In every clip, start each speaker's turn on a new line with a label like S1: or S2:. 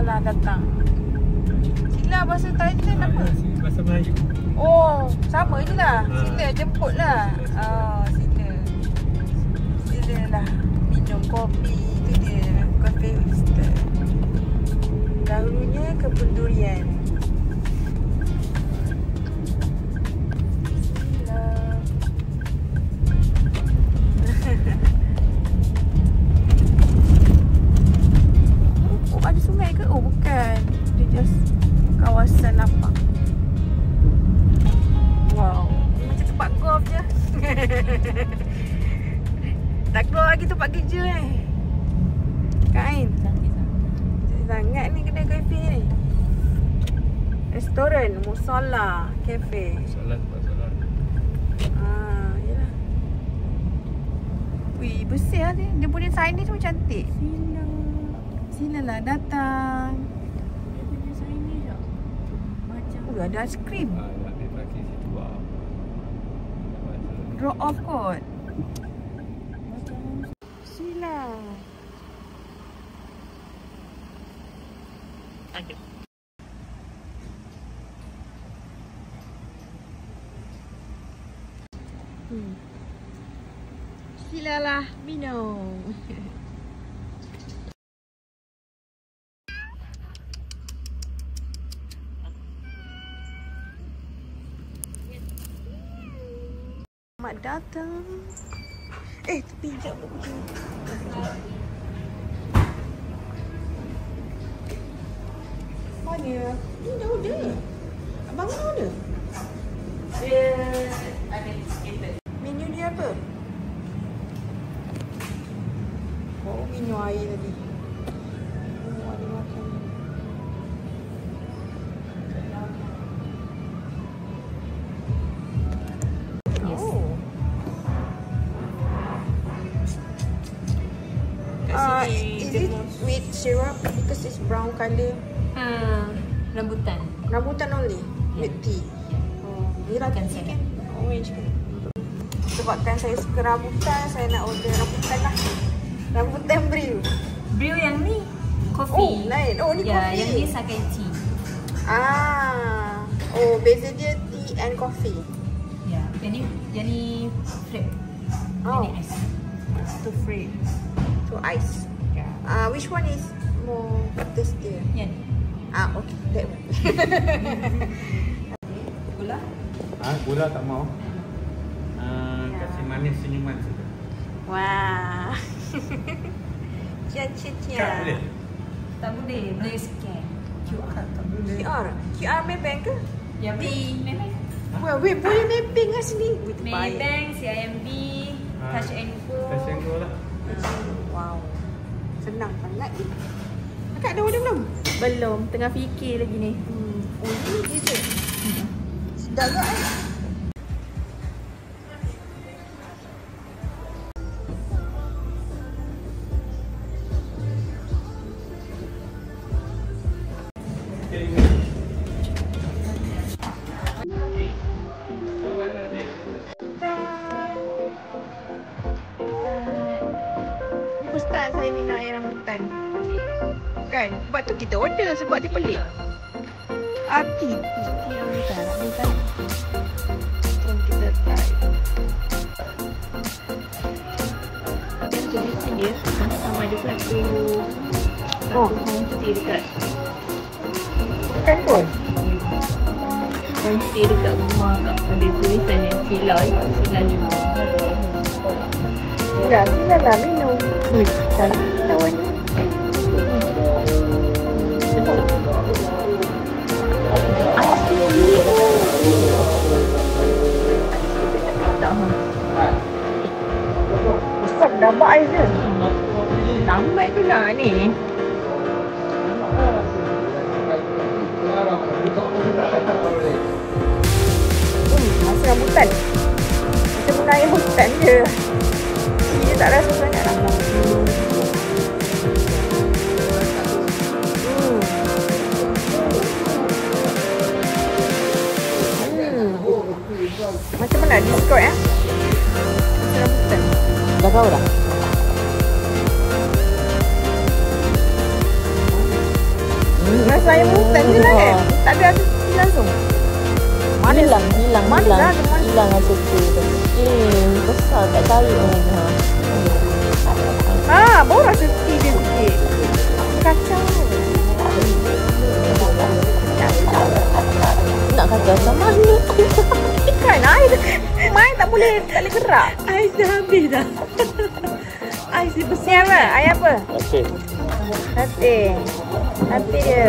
S1: Sila datang. Sila bahasa Thailand apa?
S2: Bahasa Melayu.
S1: Oh, sama je lah. Sila jemput lah. Sila. Sila lah. Minum kopi. Itu dia. Kopi Oyster. Dahulunya kebun durian. Oh, ada sungai ke? Oh, bukan. Dia just kawasan lapak. Wow, macam tempat golf je. Tak keluar lagi tempat kerja Kain. Cantik sangat ni kedai kafe ni. Restoran, musala, kafe.
S2: Salat.
S1: Yalah. Wih, bersih lah dia. Dia punya signage pun cantik. Silalah datang. Dia punya signage tak? Macam ada aiskrim.
S2: Dia parking situ lah.
S1: Drop off kot. Sila. Ada. Silalah minum. Selamat datang. Tepi jap pergi. Mana? Ni dah order. Abang dah order? Dia ada skater. Menu dia apa? Oh, menu air tadi. Oh, ada makan. Is it with syrup because it's brown colour?
S3: Rambutan.
S1: Rambutan only? With tea? Dia kan orange kan? Sebabkan saya suka rambutan, saya nak order rambutan lah. Rambutan brew.
S3: Brew yang ni kopi.
S1: Oh, lain. Oh, ni kopi.
S3: Yang ni sakai tea.
S1: Oh, beza dia tea and coffee.
S3: Ya, yang ni frappe.
S1: Oh.
S3: Yang ni ice.
S1: To free. To ice. Which one is more tastier?
S3: Yang ni.
S1: Okay. That one.
S3: Gula?
S2: Gula tak mau. Kasih manis senyuman saja.
S1: Wah. Cia.
S2: Kad boleh?
S3: Tak boleh. Boleh scan. QR tak boleh.
S1: QR Maybank ke?
S3: Ya, Maybank.
S1: Wah, boleh Maybank kat sini.
S3: Maybank, CIMB, Touch and Go.
S2: Touch and Go lah.
S1: Wow. Senang sangat ni. Akak dah order belum?
S3: Belum, tengah fikir lagi ni.
S1: Oh, ni dessert. Sedap tak Ustaz, saya minum air rambutan. Kan? Sebab tu kita order sebab dia pelik. Tea rambutan. Jom kita try. Dan jenis dia sama ada satu homestay dekat kan pun? Homestay dekat rumah kat ada tulisan yang Sila lima. Ya, Sila lah minum. Cantik lawannya. Ustaz dah buat air je. Lambat tu lah ni. Rasa rambutan. Macam guna air hutan je. Dia tak rasa sangat lah. Macam mana Discord rambutan.
S4: Dah tahu dah?
S1: rasa ayam hutan je lah kan? Tak ada rasa seperti langsung.
S4: Hilang
S1: Manis.
S4: hilang rasa tu. Besar tak tarik lagi
S1: Baru rasa seperti dia sikit. Kacau.
S4: nak kacau macam mana.
S1: Kan air main tak boleh gerak.
S3: Ais dah habis dah. Ais dia
S1: Ni
S3: besar.
S1: apa? Air apa?
S2: Okey.
S1: Latte dia.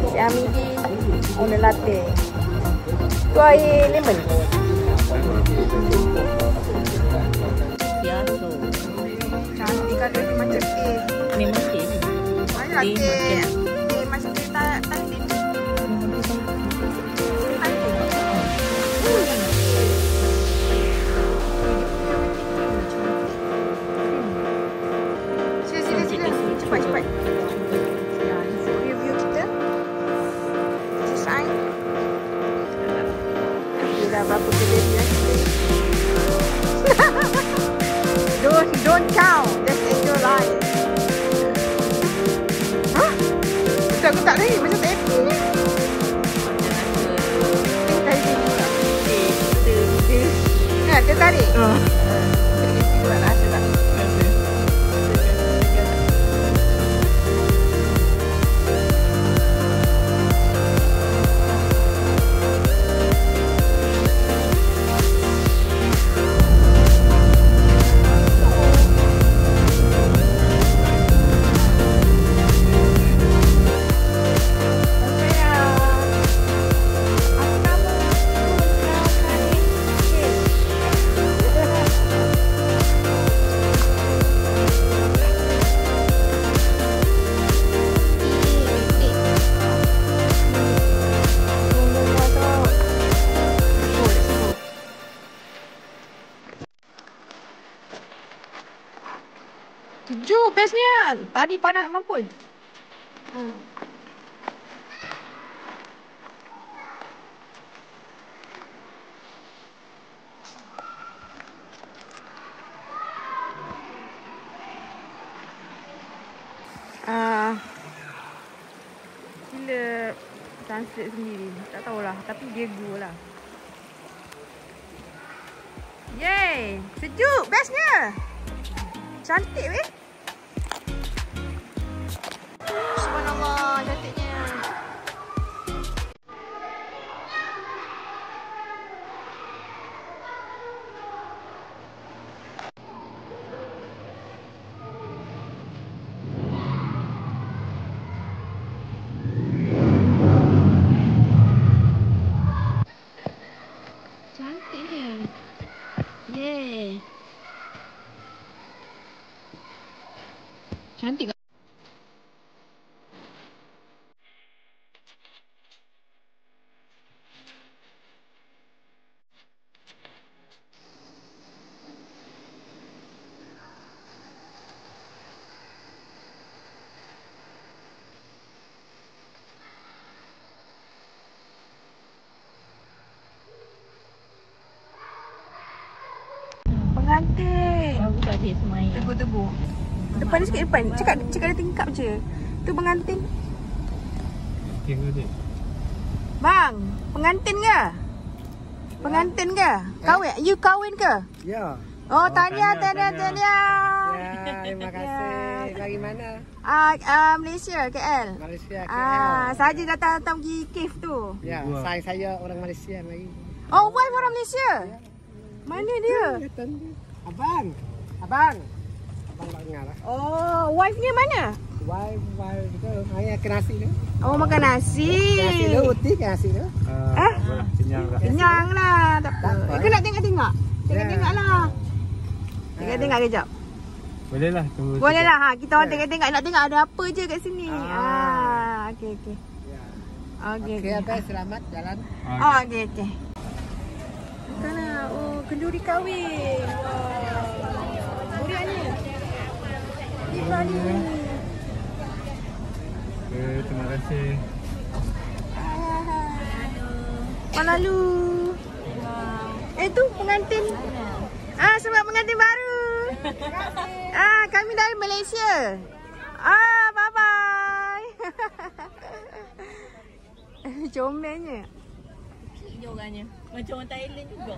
S1: Si Amidi guna latte. Tu air lemon.
S4: Ya tu.
S1: Cantik kalau dia macam teh.
S4: Memang teh.
S1: Mana latte? Teh macam teh Thailand. Sila. Cepat. Review kita. Selesai. Dah berapa kali dia? Don't count. Just enjoy life. Hah? Aku tak tahu macam tak happy ni. Dia tarik. Rasa tak? Sejuk bestnya. Tadi panas mampus. Sila translate sendiri. Tak tahulah. Tapi dia go lah. Yeay. Sejuk. Bestnya. Cantik weh. Subhanallah, cantiknya. Cantiknya. Yeay. Cantik. Pengantin.
S4: Bagus adik semuanya.
S1: Teguh. Depan ni sikit depan. Cakap dia tingkap je. Tu pengantin.
S2: Okey ke dia?
S1: Bang, pengantin ke? Pengantin ke? Kahwin? You kahwin ke?
S5: Ya.
S1: Oh, tahniah.
S5: Ya, terima kasih. Dari mana?
S1: Malaysia, KL.
S5: Malaysia, KL.
S1: Saja datang pergi cave tu.
S5: Ya, saya orang Malaysia lagi.
S1: Oh, wife orang Malaysia? Mana dia?
S5: Abang tak dengar lah.
S1: Oh, wife-nya mana?
S5: Wife tu, hanya ke nasi tu.
S1: Oh, makan nasi.
S5: Nasi tu, roti ke nasi tu.
S2: Kenyang lah.
S1: Kenyang lah. Tak apa.
S5: apa.
S1: Kau nak tengok-tengok? Tengok-tengok lah. Tengok-tengok kejap.
S2: Boleh lah. Tunggu
S1: Boleh
S2: sekejap.
S1: lah. Kita orang tengok-tengok. Nak tengok ada apa je kat sini. Okey.
S5: Ya.
S1: Okey.
S5: Okey, abang selamat jalan.
S1: Oh, okey. Bukanlah. Oh, kenduri kahwin. Wow. Budak ni. Ibrah ni.
S2: Okay, terima kasih.
S1: Malalu. Tu pengantin. Sebab pengantin baru. Kami dari Malaysia. Bye-bye. Comelnya.
S4: Dia orangnya. Macam orang Thailand juga.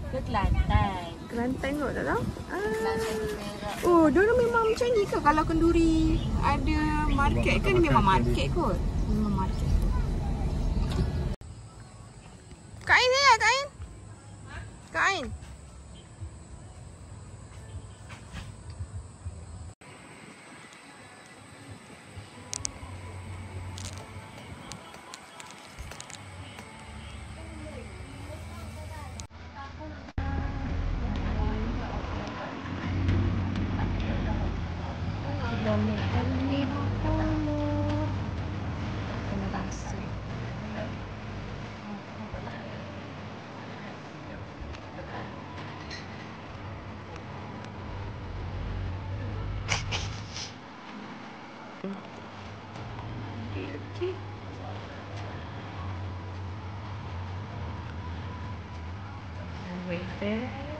S4: Ke Kelantan.
S1: Kelantan kot tak tahu.
S4: Kelantan merah.
S1: Oh, diorang memang macam ni ke? Kalau kenduri ada market ke? Ni memang market kot. Memang market. Kain saya, kain. Kain. Wait there.